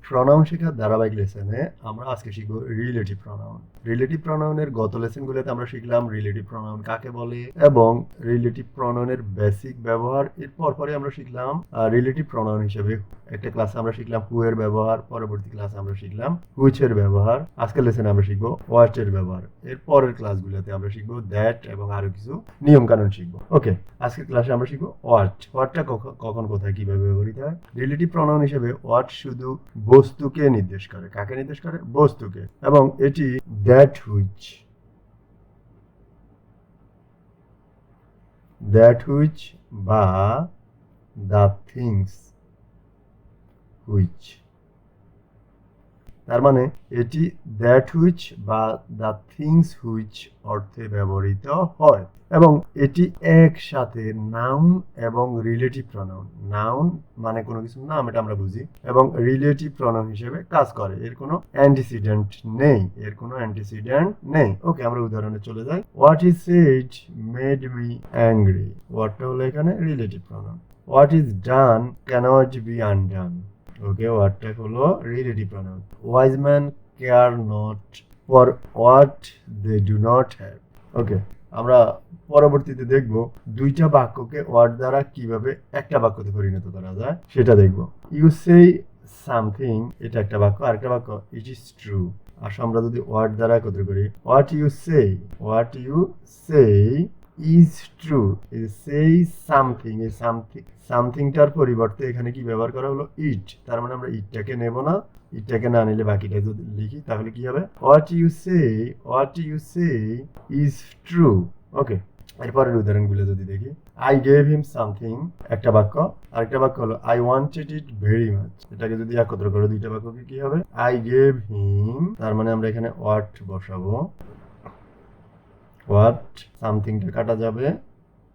Pronoun শেখার ধারাবাহিক লেসনে আমরা আজকে শিখব রিলেটিভ প্রনাউন। রিলেটিভ প্রনাউনের গত লেসনগুলোতে আমরা শিখলাম রিলেটিভ প্রনাউন কাকে বলে এবং রিলেটিভ প্রনাউনের বেসিক ব্যবহার। এর পরে আমরা শিখলাম রিলেটিভ প্রনাউন হিসেবে একটা ক্লাসে আমরা শিখলাম হু এর ব্যবহার, পরবর্তী ক্লাসে আমরা শিখলাম হুইচ এর ব্যবহার, আজকের লেসনে আমরা শিখবো হোয়াট এর ব্যবহার। এর পরের ক্লাসগুলোতে আমরা শিখবো দ্যাট এবং আরো কিছু নিয়ম কানুন শিখবো। ওকে, আজকের ক্লাসে আমরা শিখবো হোয়াটটা কখন কোথায় কিভাবে ব্যবহৃত হয়। রিলেটিভ প্রনাউন হিসেবে হোয়াট শুধু বস্তুকে নির্দেশ করে। কাকে নির্দেশ করে? বস্তুকে। এবং এটি দ্যাট হুইচ বা দ্য থিংস হুইচ, তার মানে এটি দ্যাট হুইচ বা দ্য থিংস হুইচ অর্থে ব্যবহৃত হয় এবং এটি একসাথে নাউন এবং রিলেটিভ প্রনাউন। নাউন মানে কোনো কিছু নাম, এটা আমরা বুঝি, এবং রিলেটিভ প্রনাউন হিসেবে কাজ করে। এর কোনো অ্যান্টিসিডেন্ট নেই। ওকে, আমরা উদাহরণে চলে যাই। What is said made me angry. হোয়াটটা হলো এখানে relative pronoun. What is done cannot be undone. Okay, হোয়াটটা হলো relative pronoun. Wise man care not for what they do not have. Okay, আমরা পরবর্তীতে দেখব দুইটা বাক্যকে ওয়ার্ড দ্বারা কিভাবে একটা বাক্যতে পরিণত করা যায় সেটা দেখব। ইউ সে সামথিং, এটা একটা বাক্য। আরেকটা বাক্য ইট ইজ ট্রু। আসলে আমরা যদি ওয়ার্ড দ্বারা একত্র করি, what you say is true. সেই সামথিং, এই সামথিংটার পরিবর্তে এখানে কি ব্যবহার করা হলো? ইট। তার মানে আমরা ইটটাকে নেব না, ইটটাকে না নিলে বাকিটা যদি লিখি তাহলে কি হবে? What you say is true. Okay, এরপরের উদাহরণগুলো যদি দেখি, আই গেভ হিম সামথিং একটা বাক্য। আরেকটা বাক্য হলো I wanted it very much. এটাকে যদি একত্র করো দুইটা বাক্যকে কি হবে? আই গেভ হিম, তার মানে আমরা এখানে হোয়াট বসাবো। হোয়াট সামথিংটা কাটা যাবে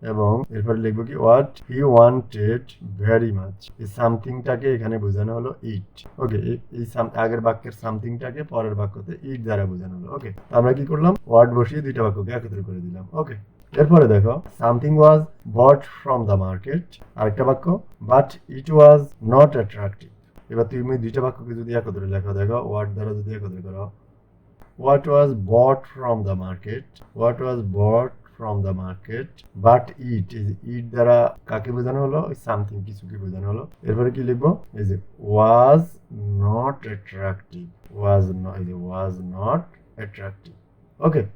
এবং এরপরে লিখবো কি what he wanted very much. এই সামথিংটাকে এখানে বোঝানো হলো ইট। ওকে, এই আগের বাক্যের সামথিংটাকে পরের বাক্যতে ইট দ্বারা বোঝানো হলো। ওকে, আমরা কি করলাম? ওয়ার্ড বসিয়ে দুইটা বাক্যকে একত্র করে দিলাম। ওকে, এরপরে দেখো something was bought from the market. আরেকটা বাক্য but it was not attractive. এবার তুমি দুইটা বাক্যকে যদি একত্রে লেখো, দেখো ওয়ার্ড দ্বারা যদি একত্রে করো, what was bought from the market but it দ্বারা কাকে বোঝানো হলো? সামথিং, কিছুকে বোঝানো হলো। এরপরে কি লিখবো? এই যে was not attractive। ওকে,